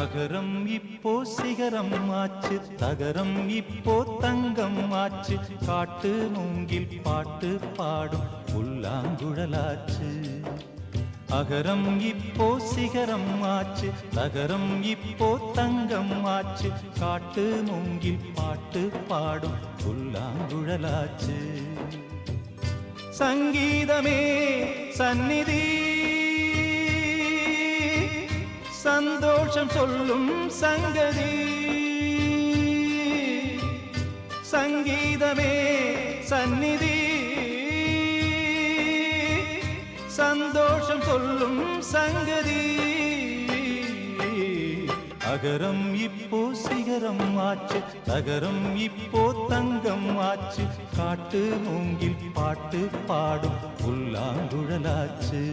அகரம் இப்போ சிகரம் ஆச்சு, தகரம் இப்போ தங்கம் ஆச்சு, காட்டு மூங்கில் பாட்டு பாடும் புல்லாங்குழலாச்சு. அகரம் இப்போ சிகரம் ஆச்சு, தகரம் இப்போ தங்கம் ஆச்சு, காட்டு மூங்கில் பாட்டு பாடும் புல்லாங்குழலாச்சு. சங்கீதமே சந்நிதி, சந்தோஷம் சொல்லும் சங்கதி. சங்கீதமே சந்நிதி, சந்தோஷம் சொல்லும் சங்கதி. அகரம் இப்போ சிகரம் ஆச்சு, தகரம் இப்போ தங்கம் ஆச்சு, காட்டு மூங்கில் பாட்டு பாடும் புல்லாங்குழலாச்சு.